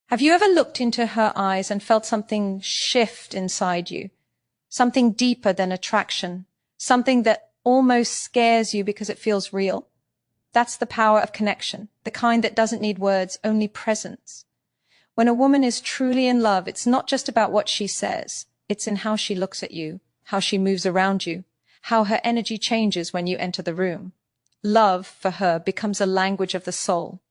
Have you ever looked into her eyes and felt something shift inside you? Something deeper than attraction, something that almost scares you because it feels real? That's the power of connection, the kind that doesn't need words, only presence. When a woman is truly in love, it's not just about what she says. It's in how she looks at you, how she moves around you, how her energy changes when you enter the room. Love, for her, becomes a language of the soul,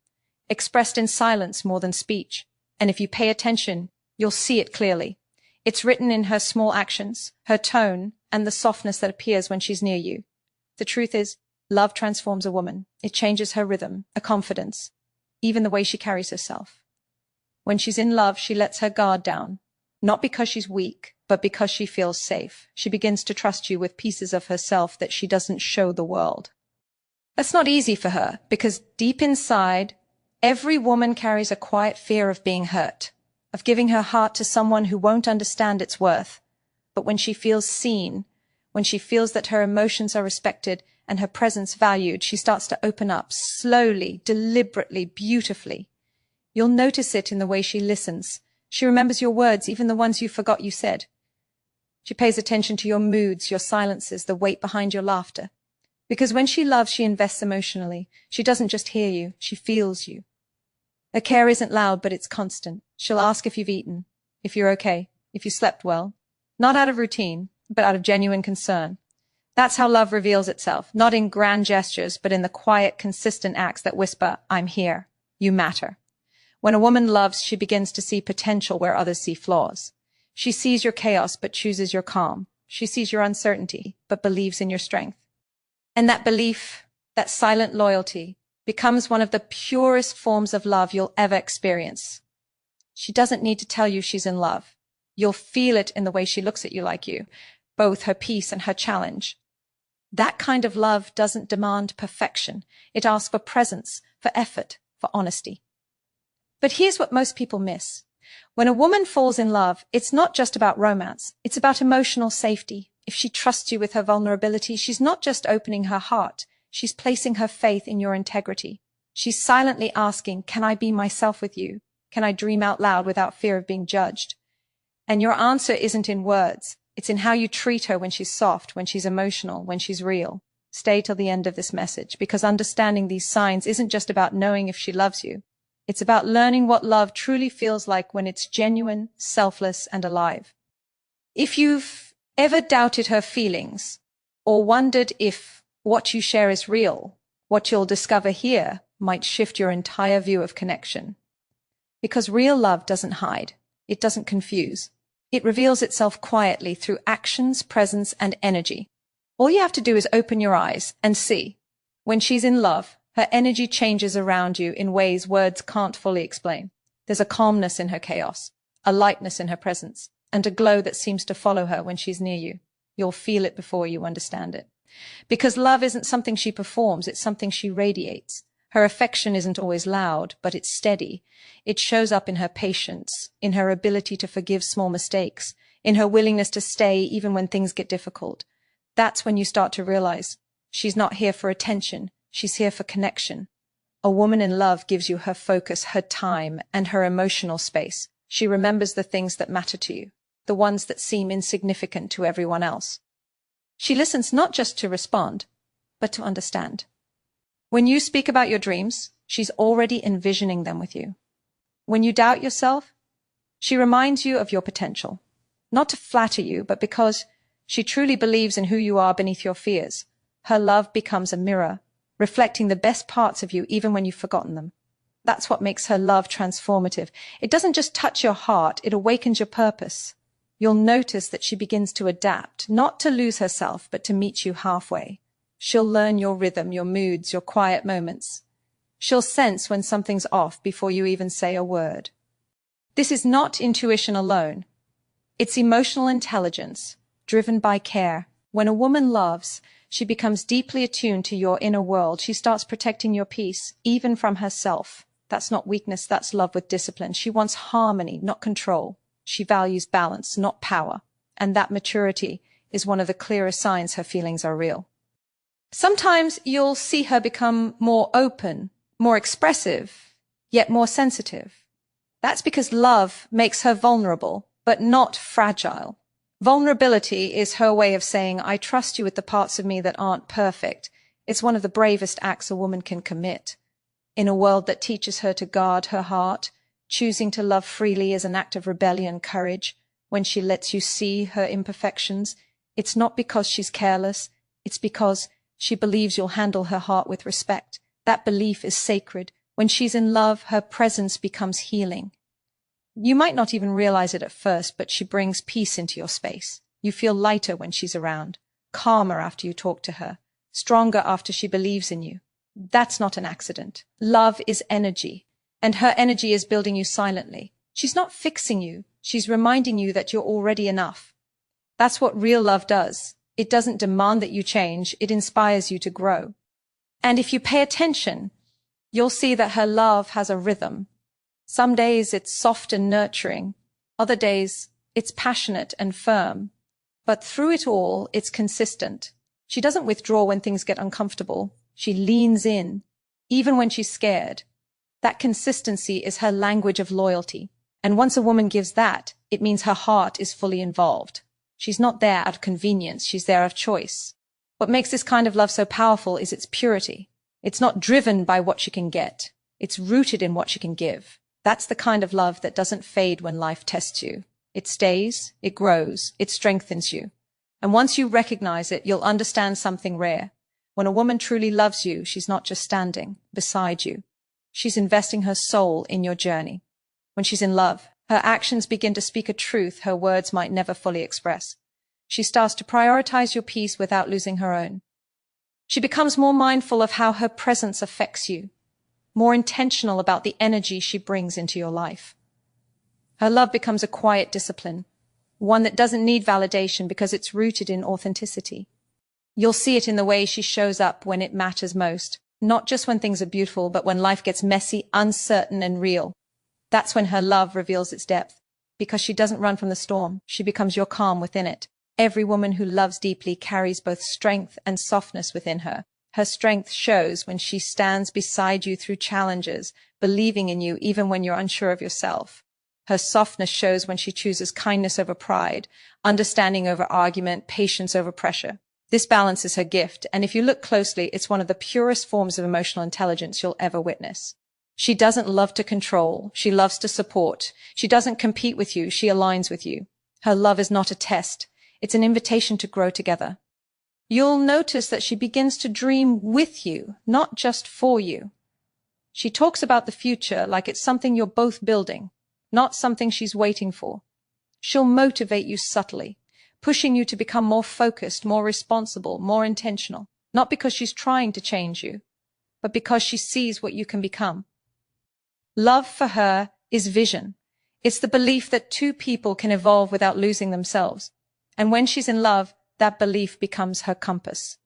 expressed in silence more than speech. And if you pay attention, you'll see it clearly. It's written in her small actions, her tone, and the softness that appears when she's near you. The truth is, love transforms a woman. It changes her rhythm, her confidence, even the way she carries herself. When she's in love, she lets her guard down, not because she's weak, but because she feels safe. She begins to trust you with pieces of herself that she doesn't show the world. That's not easy for her, because deep inside, every woman carries a quiet fear of being hurt, of giving her heart to someone who won't understand its worth. But when she feels seen, when she feels that her emotions are respected and her presence valued, she starts to open up, slowly, deliberately, beautifully. You'll notice it in the way she listens. She remembers your words, even the ones you forgot you said. She pays attention to your moods, your silences, the weight behind your laughter. Because when she loves, she invests emotionally. She doesn't just hear you, she feels you. Her care isn't loud, but it's constant. She'll ask if you've eaten, if you're okay, if you slept well. Not out of routine, but out of genuine concern. That's how love reveals itself, not in grand gestures, but in the quiet, consistent acts that whisper, I'm here, you matter. When a woman loves, she begins to see potential where others see flaws. She sees your chaos, but chooses your calm. She sees your uncertainty, but believes in your strength. And that belief, that silent loyalty, becomes one of the purest forms of love you'll ever experience. She doesn't need to tell you she's in love. You'll feel it in the way she looks at you like you, both her peace and her challenge. That kind of love doesn't demand perfection. It asks for presence, for effort, for honesty. But here's what most people miss. When a woman falls in love, it's not just about romance. It's about emotional safety. If she trusts you with her vulnerability, she's not just opening her heart. She's placing her faith in your integrity. She's silently asking, can I be myself with you? Can I dream out loud without fear of being judged? And your answer isn't in words. It's in how you treat her when she's soft, when she's emotional, when she's real. Stay till the end of this message, because understanding these signs isn't just about knowing if she loves you. It's about learning what love truly feels like when it's genuine, selfless, and alive. If you've ever doubted her feelings, or wondered if what you share is real, what you'll discover here might shift your entire view of connection. Because real love doesn't hide. It doesn't confuse. It reveals itself quietly through actions, presence, and energy. All you have to do is open your eyes and see. When she's in love, her energy changes around you in ways words can't fully explain. There's a calmness in her chaos, a lightness in her presence, and a glow that seems to follow her when she's near you. You'll feel it before you understand it. Because love isn't something she performs, it's something she radiates. Her affection isn't always loud, but it's steady. It shows up in her patience, in her ability to forgive small mistakes, in her willingness to stay even when things get difficult. That's when you start to realize she's not here for attention, she's here for connection. A woman in love gives you her focus, her time, and her emotional space. She remembers the things that matter to you, the ones that seem insignificant to everyone else. She listens not just to respond, but to understand. When you speak about your dreams, she's already envisioning them with you. When you doubt yourself, she reminds you of your potential, not to flatter you, but because she truly believes in who you are beneath your fears. Her love becomes a mirror, reflecting the best parts of you even when you've forgotten them. That's what makes her love transformative. It doesn't just touch your heart, it awakens your purpose. You'll notice that she begins to adapt, not to lose herself, but to meet you halfway. She'll learn your rhythm, your moods, your quiet moments. She'll sense when something's off before you even say a word. This is not intuition alone. It's emotional intelligence, driven by care. When a woman loves, she becomes deeply attuned to your inner world. She starts protecting your peace, even from herself. That's not weakness, that's love with discipline. She wants harmony, not control. She values balance, not power. And that maturity is one of the clearest signs her feelings are real. Sometimes you'll see her become more open, more expressive, yet more sensitive. That's because love makes her vulnerable, but not fragile. Vulnerability is her way of saying, I trust you with the parts of me that aren't perfect. It's one of the bravest acts a woman can commit. In a world that teaches her to guard her heart, choosing to love freely is an act of rebellion courage. When she lets you see her imperfections, it's not because she's careless, it's because she believes you'll handle her heart with respect. That belief is sacred. When she's in love, her presence becomes healing. You might not even realize it at first, but she brings peace into your space. You feel lighter when she's around, calmer after you talk to her, stronger after she believes in you. That's not an accident. Love is energy, and her energy is building you silently. She's not fixing you. She's reminding you that you're already enough. That's what real love does. It doesn't demand that you change. It inspires you to grow. And if you pay attention, you'll see that her love has a rhythm. Some days it's soft and nurturing. Other days it's passionate and firm. But through it all, it's consistent. She doesn't withdraw when things get uncomfortable. She leans in, even when she's scared. That consistency is her language of loyalty. And once a woman gives that, it means her heart is fully involved. She's not there out of convenience, she's there of choice. What makes this kind of love so powerful is its purity. It's not driven by what she can get. It's rooted in what she can give. That's the kind of love that doesn't fade when life tests you. It stays, it grows, it strengthens you. And once you recognize it, you'll understand something rare. When a woman truly loves you, she's not just standing beside you. She's investing her soul in your journey. When she's in love, her actions begin to speak a truth her words might never fully express. She starts to prioritize your peace without losing her own. She becomes more mindful of how her presence affects you, more intentional about the energy she brings into your life. Her love becomes a quiet discipline, one that doesn't need validation because it's rooted in authenticity. You'll see it in the way she shows up when it matters most, not just when things are beautiful, but when life gets messy, uncertain, and real. That's when her love reveals its depth. Because she doesn't run from the storm, she becomes your calm within it. Every woman who loves deeply carries both strength and softness within her. Her strength shows when she stands beside you through challenges, believing in you even when you're unsure of yourself. Her softness shows when she chooses kindness over pride, understanding over argument, patience over pressure. This balance is her gift, and if you look closely, it's one of the purest forms of emotional intelligence you'll ever witness. She doesn't love to control, she loves to support. She doesn't compete with you, she aligns with you. Her love is not a test, it's an invitation to grow together. You'll notice that she begins to dream with you, not just for you. She talks about the future like it's something you're both building, not something she's waiting for. She'll motivate you subtly, pushing you to become more focused, more responsible, more intentional, not because she's trying to change you, but because she sees what you can become. Love for her is vision. It's the belief that two people can evolve without losing themselves. And when she's in love, that belief becomes her compass.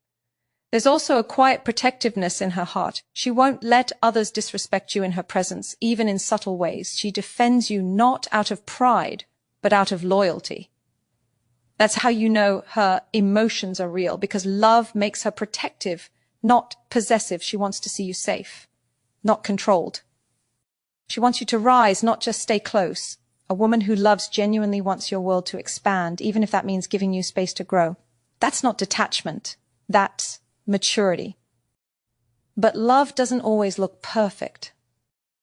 There's also a quiet protectiveness in her heart. She won't let others disrespect you in her presence, even in subtle ways. She defends you not out of pride, but out of loyalty. That's how you know her emotions are real, because love makes her protective, not possessive. She wants to see you safe, not controlled. She wants you to rise, not just stay close. A woman who loves genuinely wants your world to expand, even if that means giving you space to grow. That's not detachment. That's maturity. But love doesn't always look perfect.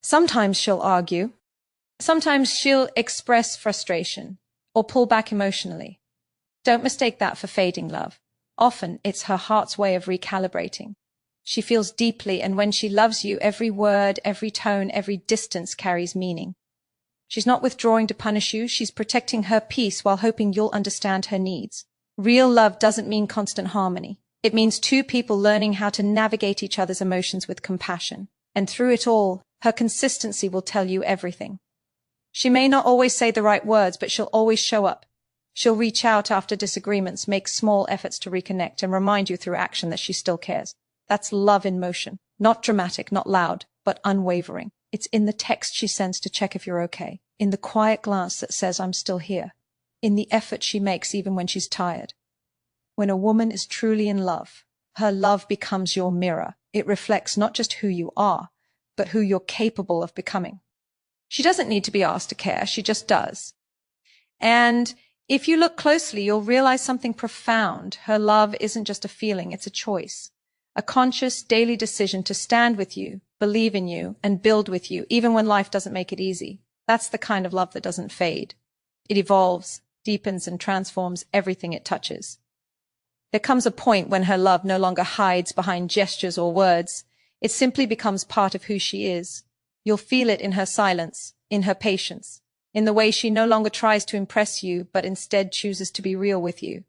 Sometimes she'll argue. Sometimes she'll express frustration or pull back emotionally. Don't mistake that for fading love. Often it's her heart's way of recalibrating. She feels deeply, and when she loves you, every word, every tone, every distance carries meaning. She's not withdrawing to punish you. She's protecting her peace while hoping you'll understand her needs. Real love doesn't mean constant harmony. It means two people learning how to navigate each other's emotions with compassion. And through it all, her consistency will tell you everything. She may not always say the right words, but she'll always show up. She'll reach out after disagreements, make small efforts to reconnect, and remind you through action that she still cares. That's love in motion. Not dramatic, not loud, but unwavering. It's in the text she sends to check if you're okay. In the quiet glance that says, I'm still here. In the effort she makes even when she's tired. When a woman is truly in love, her love becomes your mirror. It reflects not just who you are, but who you're capable of becoming. She doesn't need to be asked to care. She just does. And if you look closely, you'll realize something profound. Her love isn't just a feeling, it's a choice. A conscious daily decision to stand with you, believe in you, and build with you, even when life doesn't make it easy. That's the kind of love that doesn't fade. It evolves, deepens, and transforms everything it touches. There comes a point when her love no longer hides behind gestures or words. It simply becomes part of who she is. You'll feel it in her silence, in her patience, in the way she no longer tries to impress you, but instead chooses to be real with you.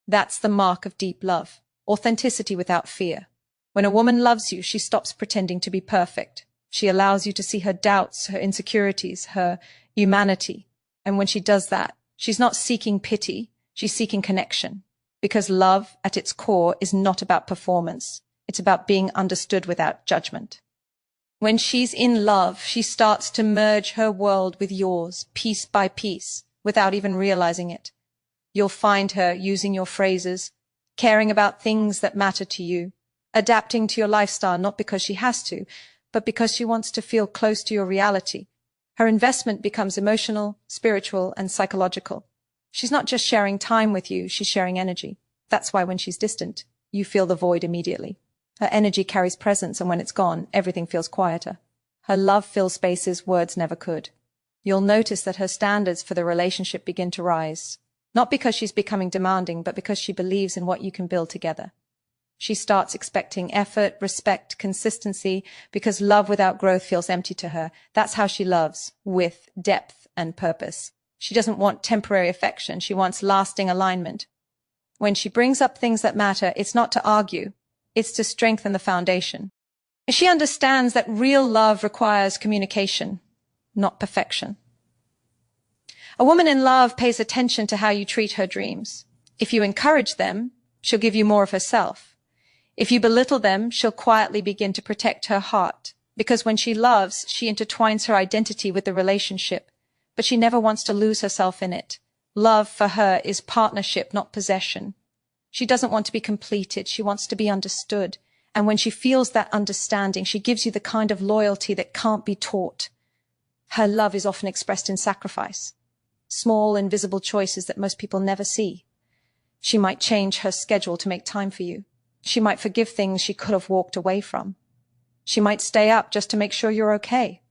That's the mark of deep love. Authenticity without fear. When a woman loves you, she stops pretending to be perfect. She allows you to see her doubts, her insecurities, her humanity. And when she does that, she's not seeking pity, she's seeking connection. Because love, at its core, is not about performance. It's about being understood without judgment. When she's in love, she starts to merge her world with yours, piece by piece, without even realizing it. You'll find her using your phrases, caring about things that matter to you, adapting to your lifestyle not because she has to, but because she wants to feel close to your reality. Her investment becomes emotional, spiritual, and psychological. She's not just sharing time with you, she's sharing energy. That's why when she's distant, you feel the void immediately. Her energy carries presence, and when it's gone, everything feels quieter. Her love fills spaces words never could. You'll notice that her standards for the relationship begin to rise. Not because she's becoming demanding, but because she believes in what you can build together. She starts expecting effort, respect, consistency, because love without growth feels empty to her. That's how she loves, with depth and purpose. She doesn't want temporary affection. She wants lasting alignment. When she brings up things that matter, it's not to argue. It's to strengthen the foundation. She understands that real love requires communication, not perfection. A woman in love pays attention to how you treat her dreams. If you encourage them, she'll give you more of herself. If you belittle them, she'll quietly begin to protect her heart. Because when she loves, she intertwines her identity with the relationship. But she never wants to lose herself in it. Love for her is partnership, not possession. She doesn't want to be completed. She wants to be understood. And when she feels that understanding, she gives you the kind of loyalty that can't be taught. Her love is often expressed in sacrifice. Small, invisible choices that most people never see. She might change her schedule to make time for you. She might forgive things she could have walked away from. She might stay up just to make sure you're okay.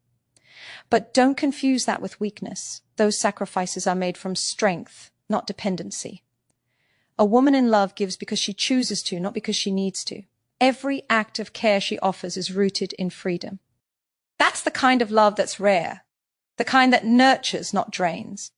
But don't confuse that with weakness. Those sacrifices are made from strength, not dependency. A woman in love gives because she chooses to, not because she needs to. Every act of care she offers is rooted in freedom. That's the kind of love that's rare, the kind that nurtures, not drains.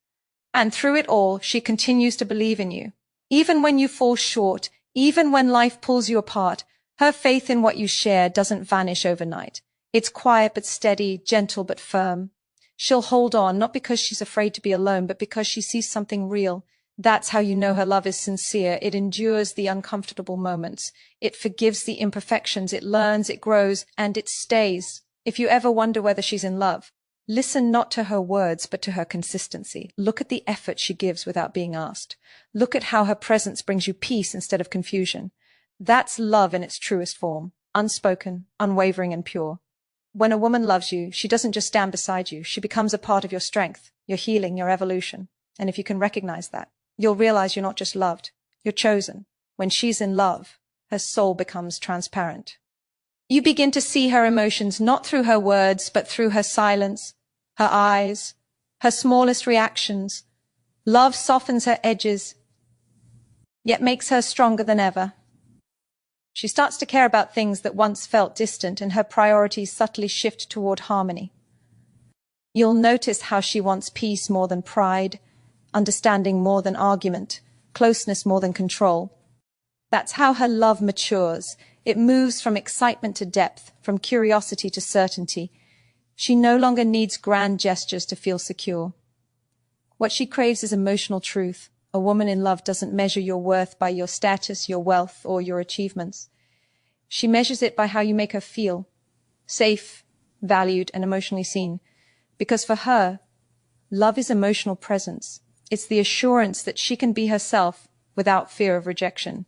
And through it all, she continues to believe in you. Even when you fall short, even when life pulls you apart, her faith in what you share doesn't vanish overnight. It's quiet but steady, gentle but firm. She'll hold on, not because she's afraid to be alone, but because she sees something real. That's how you know her love is sincere. It endures the uncomfortable moments. It forgives the imperfections. It learns, it grows, and it stays. If you ever wonder whether she's in love, listen not to her words, but to her consistency. Look at the effort she gives without being asked. Look at how her presence brings you peace instead of confusion. That's love in its truest form, unspoken, unwavering, and pure. When a woman loves you, she doesn't just stand beside you. She becomes a part of your strength, your healing, your evolution. And if you can recognize that, you'll realize you're not just loved, you're chosen. When she's in love, her soul becomes transparent. You begin to see her emotions not through her words, but through her silence, her eyes, her smallest reactions. Love softens her edges, yet makes her stronger than ever. She starts to care about things that once felt distant, and her priorities subtly shift toward harmony. You'll notice how she wants peace more than pride, understanding more than argument, closeness more than control. That's how her love matures. It moves from excitement to depth, from curiosity to certainty. She no longer needs grand gestures to feel secure. What she craves is emotional truth. A woman in love doesn't measure your worth by your status, your wealth, or your achievements. She measures it by how you make her feel, safe, valued, and emotionally seen. Because for her, love is emotional presence. It's the assurance that she can be herself without fear of rejection.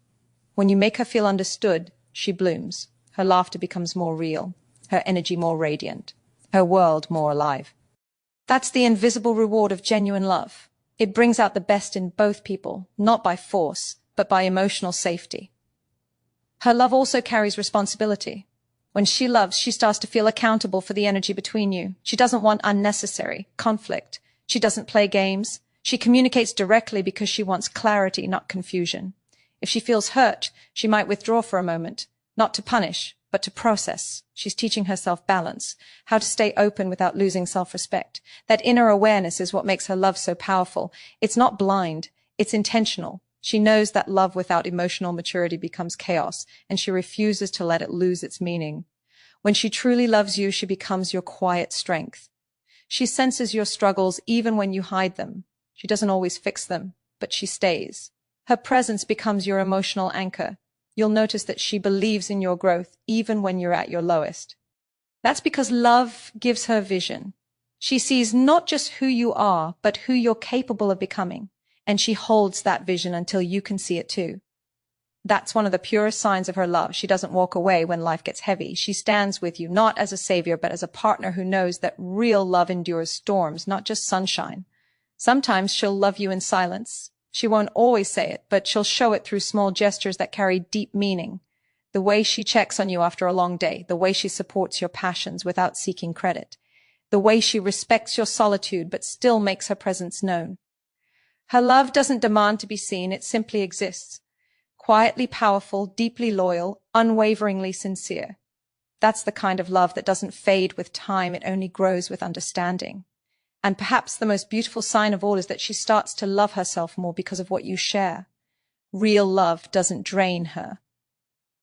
When you make her feel understood, she blooms. Her laughter becomes more real, her energy more radiant, her world more alive. That's the invisible reward of genuine love. It brings out the best in both people, not by force, but by emotional safety. Her love also carries responsibility. When she loves, she starts to feel accountable for the energy between you. She doesn't want unnecessary conflict. She doesn't play games. She communicates directly because she wants clarity, not confusion. If she feels hurt, she might withdraw for a moment, not to punish, but to process. She's teaching herself balance, how to stay open without losing self-respect. That inner awareness is what makes her love so powerful. It's not blind, it's intentional. She knows that love without emotional maturity becomes chaos, and she refuses to let it lose its meaning. When she truly loves you, she becomes your quiet strength. She senses your struggles even when you hide them. She doesn't always fix them, but she stays. Her presence becomes your emotional anchor. You'll notice that she believes in your growth even when you're at your lowest. That's because love gives her vision. She sees not just who you are, but who you're capable of becoming. And she holds that vision until you can see it too. That's one of the purest signs of her love. She doesn't walk away when life gets heavy. She stands with you, not as a savior, but as a partner who knows that real love endures storms, not just sunshine. Sometimes she'll love you in silence. She won't always say it, but she'll show it through small gestures that carry deep meaning. The way she checks on you after a long day, the way she supports your passions without seeking credit, the way she respects your solitude but still makes her presence known. Her love doesn't demand to be seen, it simply exists. Quietly powerful, deeply loyal, unwaveringly sincere. That's the kind of love that doesn't fade with time, it only grows with understanding. And perhaps the most beautiful sign of all is that she starts to love herself more because of what you share. Real love doesn't drain her.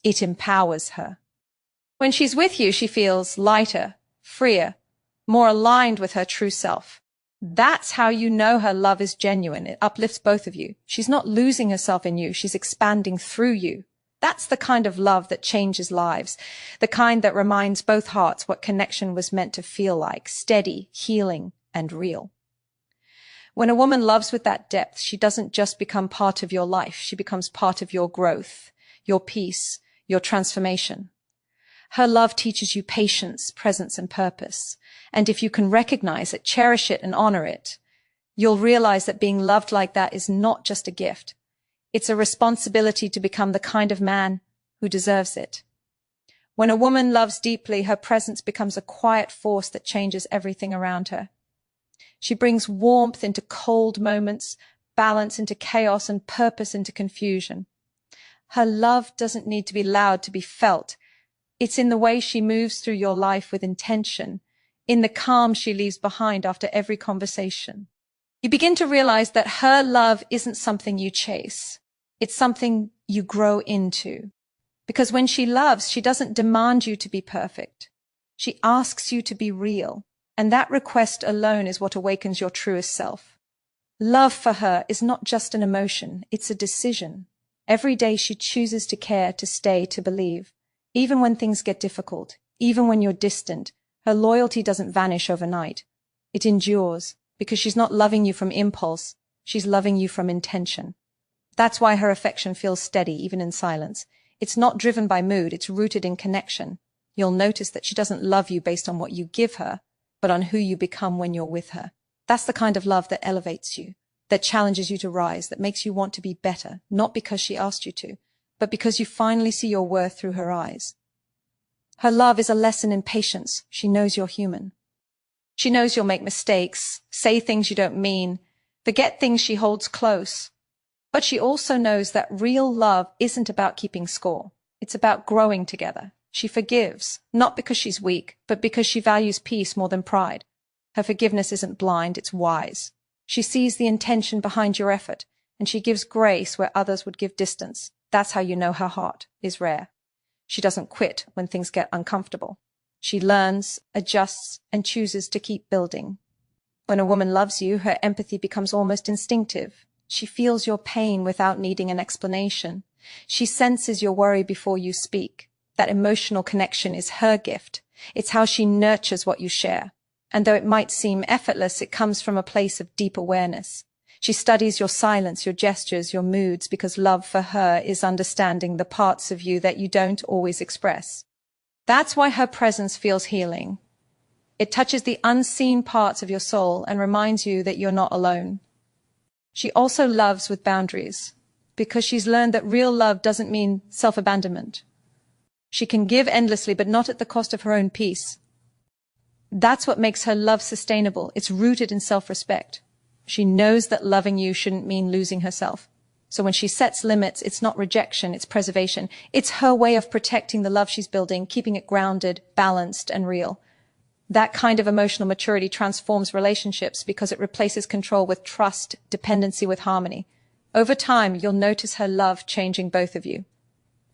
It empowers her. When she's with you, she feels lighter, freer, more aligned with her true self. That's how you know her love is genuine. It uplifts both of you. She's not losing herself in you. She's expanding through you. That's the kind of love that changes lives, the kind that reminds both hearts what connection was meant to feel like, steady, healing, and real. When a woman loves with that depth, she doesn't just become part of your life. She becomes part of your growth, your peace, your transformation. Her love teaches you patience, presence, and purpose. And if you can recognize it, cherish it, and honor it, you'll realize that being loved like that is not just a gift. It's a responsibility to become the kind of man who deserves it. When a woman loves deeply, her presence becomes a quiet force that changes everything around her. She brings warmth into cold moments, balance into chaos, and purpose into confusion. Her love doesn't need to be loud to be felt. It's in the way she moves through your life with intention, in the calm she leaves behind after every conversation. You begin to realize that her love isn't something you chase. It's something you grow into. Because when she loves, she doesn't demand you to be perfect. She asks you to be real. And that request alone is what awakens your truest self. Love for her is not just an emotion, it's a decision. Every day she chooses to care, to stay, to believe. Even when things get difficult, even when you're distant, her loyalty doesn't vanish overnight. It endures, because she's not loving you from impulse, she's loving you from intention. That's why her affection feels steady, even in silence. It's not driven by mood, it's rooted in connection. You'll notice that she doesn't love you based on what you give her, but on who you become when you're with her. That's the kind of love that elevates you, that challenges you to rise, that makes you want to be better, not because she asked you to, but because you finally see your worth through her eyes. Her love is a lesson in patience. She knows you're human. She knows you'll make mistakes, say things you don't mean, forget things she holds close. But she also knows that real love isn't about keeping score. It's about growing together. She forgives, not because she's weak, but because she values peace more than pride. Her forgiveness isn't blind, it's wise. She sees the intention behind your effort, and she gives grace where others would give distance. That's how you know her heart is rare. She doesn't quit when things get uncomfortable. She learns, adjusts, and chooses to keep building. When a woman loves you, her empathy becomes almost instinctive. She feels your pain without needing an explanation. She senses your worry before you speak. That emotional connection is her gift. It's how she nurtures what you share. And though it might seem effortless, it comes from a place of deep awareness. She studies your silence, your gestures, your moods, because love for her is understanding the parts of you that you don't always express. That's why her presence feels healing. It touches the unseen parts of your soul and reminds you that you're not alone. She also loves with boundaries, because she's learned that real love doesn't mean self-abandonment. She can give endlessly, but not at the cost of her own peace. That's what makes her love sustainable. It's rooted in self-respect. She knows that loving you shouldn't mean losing herself. So when she sets limits, it's not rejection, it's preservation. It's her way of protecting the love she's building, keeping it grounded, balanced, and real. That kind of emotional maturity transforms relationships because it replaces control with trust, dependency with harmony. Over time, you'll notice her love changing both of you.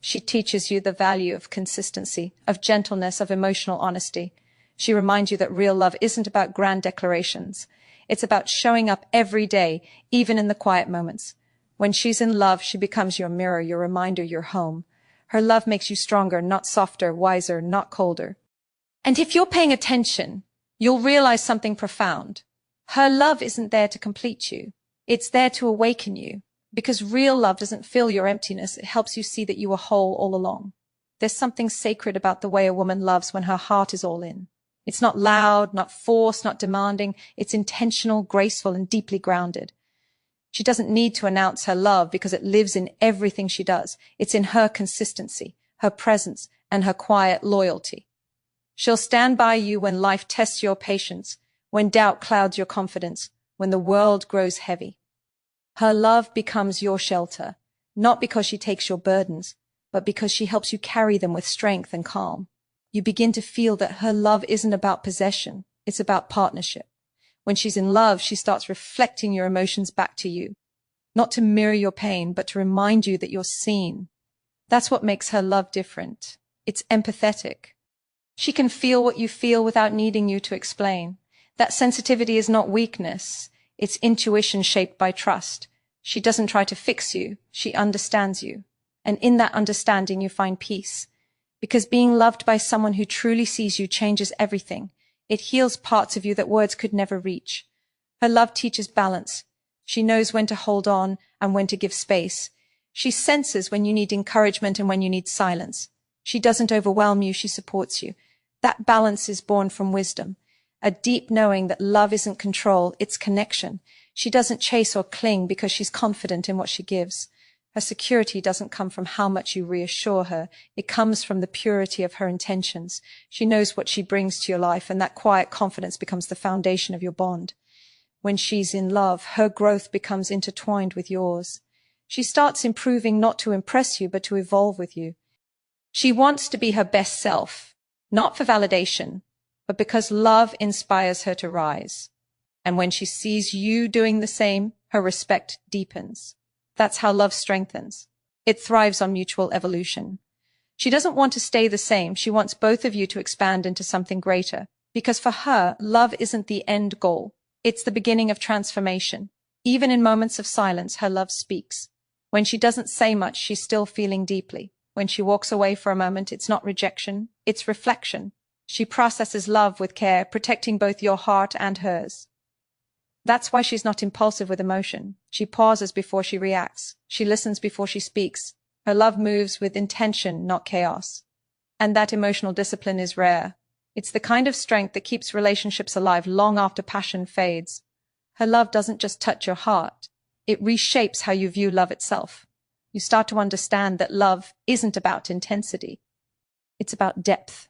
She teaches you the value of consistency, of gentleness, of emotional honesty. She reminds you that real love isn't about grand declarations. It's about showing up every day, even in the quiet moments. When she's in love, she becomes your mirror, your reminder, your home. Her love makes you stronger, not softer, wiser, not colder. And if you're paying attention, you'll realize something profound. Her love isn't there to complete you. It's there to awaken you. Because real love doesn't fill your emptiness. It helps you see that you were whole all along. There's something sacred about the way a woman loves when her heart is all in. It's not loud, not forced, not demanding. It's intentional, graceful, and deeply grounded. She doesn't need to announce her love because it lives in everything she does. It's in her consistency, her presence, and her quiet loyalty. She'll stand by you when life tests your patience, when doubt clouds your confidence, when the world grows heavy. Her love becomes your shelter, not because she takes your burdens, but because she helps you carry them with strength and calm. You begin to feel that her love isn't about possession, it's about partnership. When she's in love, she starts reflecting your emotions back to you, not to mirror your pain, but to remind you that you're seen. That's what makes her love different. It's empathetic. She can feel what you feel without needing you to explain. That sensitivity is not weakness. It's intuition shaped by trust. She doesn't try to fix you. She understands you. And in that understanding, you find peace. Because being loved by someone who truly sees you changes everything. It heals parts of you that words could never reach. Her love teaches balance. She knows when to hold on and when to give space. She senses when you need encouragement and when you need silence. She doesn't overwhelm you, she supports you. That balance is born from wisdom. A deep knowing that love isn't control, it's connection. She doesn't chase or cling because she's confident in what she gives. Her security doesn't come from how much you reassure her. It comes from the purity of her intentions. She knows what she brings to your life, and that quiet confidence becomes the foundation of your bond. When she's in love, her growth becomes intertwined with yours. She starts improving not to impress you, but to evolve with you. She wants to be her best self, not for validation, but because love inspires her to rise. And when she sees you doing the same, her respect deepens. That's how love strengthens. It thrives on mutual evolution. She doesn't want to stay the same. She wants both of you to expand into something greater. Because for her, love isn't the end goal. It's the beginning of transformation. Even in moments of silence, her love speaks. When she doesn't say much, she's still feeling deeply. When she walks away for a moment, it's not rejection, it's reflection. She processes love with care, protecting both your heart and hers. That's why she's not impulsive with emotion. She pauses before she reacts. She listens before she speaks. Her love moves with intention, not chaos. And that emotional discipline is rare. It's the kind of strength that keeps relationships alive long after passion fades. Her love doesn't just touch your heart. It reshapes how you view love itself. You start to understand that love isn't about intensity. It's about depth.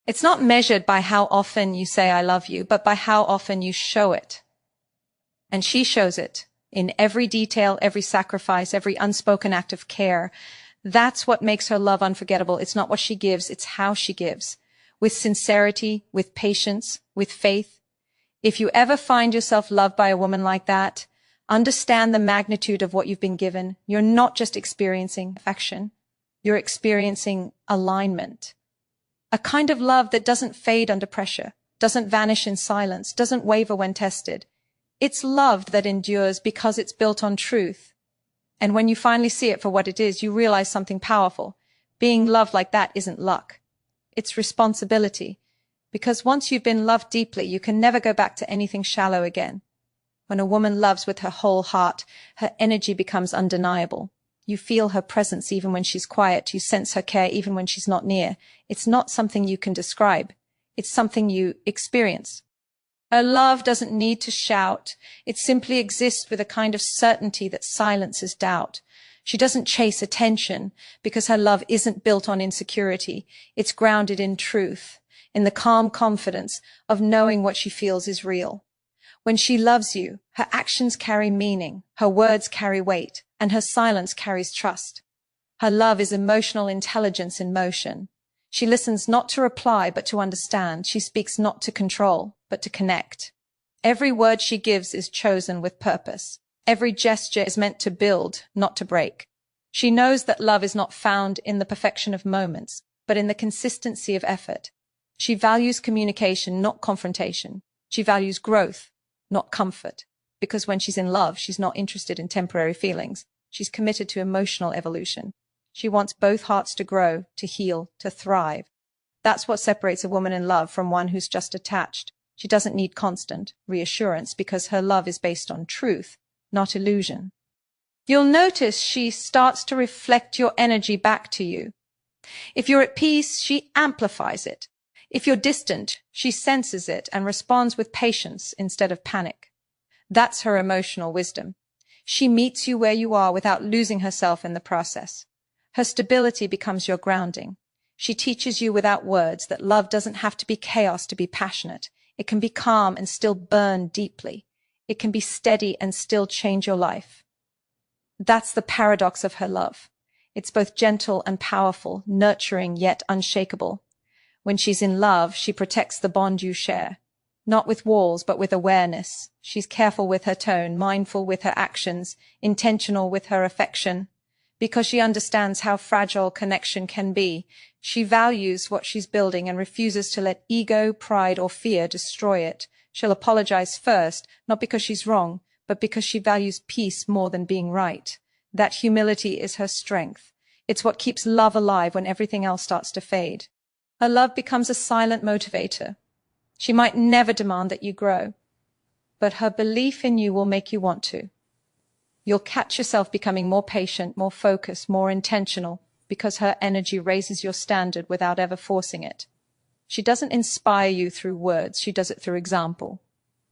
It's not measured by how often you say I love you, but by how often you show it. And she shows it in every detail, every sacrifice, every unspoken act of care. That's what makes her love unforgettable. It's not what she gives, it's how she gives. With sincerity, with patience, with faith. If you ever find yourself loved by a woman like that, understand the magnitude of what you've been given. You're not just experiencing affection. You're experiencing alignment. A kind of love that doesn't fade under pressure, doesn't vanish in silence, doesn't waver when tested. It's love that endures because it's built on truth. And when you finally see it for what it is, you realize something powerful. Being loved like that isn't luck. It's responsibility. Because once you've been loved deeply, you can never go back to anything shallow again. When a woman loves with her whole heart, her energy becomes undeniable. You feel her presence even when she's quiet. You sense her care even when she's not near. It's not something you can describe. It's something you experience. Her love doesn't need to shout. It simply exists with a kind of certainty that silences doubt. She doesn't chase attention because her love isn't built on insecurity. It's grounded in truth, in the calm confidence of knowing what she feels is real. When she loves you, her actions carry meaning, her words carry weight, and her silence carries trust. Her love is emotional intelligence in motion. She listens not to reply, but to understand. She speaks not to control, but to connect. Every word she gives is chosen with purpose. Every gesture is meant to build, not to break. She knows that love is not found in the perfection of moments, but in the consistency of effort. She values communication, not confrontation. She values growth, not comfort. Because when she's in love, she's not interested in temporary feelings. She's committed to emotional evolution. She wants both hearts to grow, to heal, to thrive. That's what separates a woman in love from one who's just attached. She doesn't need constant reassurance because her love is based on truth, not illusion. You'll notice she starts to reflect your energy back to you. If you're at peace, she amplifies it. If you're distant, she senses it and responds with patience instead of panic. That's her emotional wisdom. She meets you where you are without losing herself in the process. Her stability becomes your grounding. She teaches you without words that love doesn't have to be chaos to be passionate. It can be calm and still burn deeply. It can be steady and still change your life. That's the paradox of her love. It's both gentle and powerful, nurturing yet unshakable. When she's in love, she protects the bond you share. Not with walls, but with awareness. She's careful with her tone, mindful with her actions, intentional with her affection. Because she understands how fragile connection can be, she values what she's building and refuses to let ego, pride, or fear destroy it. She'll apologize first, not because she's wrong, but because she values peace more than being right. That humility is her strength. It's what keeps love alive when everything else starts to fade. Her love becomes a silent motivator. She might never demand that you grow, but her belief in you will make you want to. You'll catch yourself becoming more patient, more focused, more intentional, because her energy raises your standard without ever forcing it. She doesn't inspire you through words, she does it through example.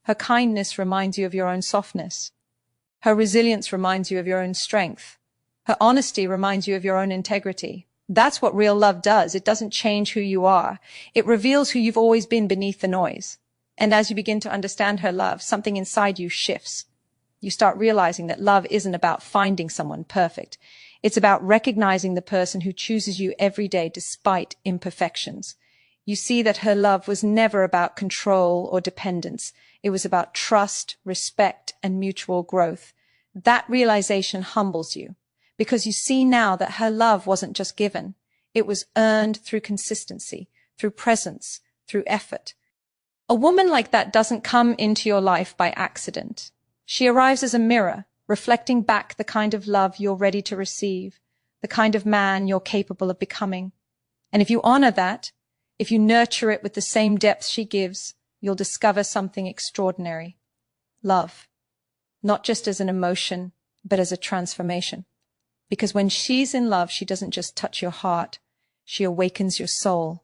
Her kindness reminds you of your own softness. Her resilience reminds you of your own strength. Her honesty reminds you of your own integrity. That's what real love does. It doesn't change who you are. It reveals who you've always been beneath the noise. And as you begin to understand her love, something inside you shifts. You start realizing that love isn't about finding someone perfect. It's about recognizing the person who chooses you every day despite imperfections. You see that her love was never about control or dependence. It was about trust, respect, and mutual growth. That realization humbles you because you see now that her love wasn't just given. It was earned through consistency, through presence, through effort. A woman like that doesn't come into your life by accident. She arrives as a mirror, reflecting back the kind of love you're ready to receive, the kind of man you're capable of becoming. And if you honor that, if you nurture it with the same depth she gives, you'll discover something extraordinary. Love. Not just as an emotion, but as a transformation. Because when she's in love, she doesn't just touch your heart, she awakens your soul.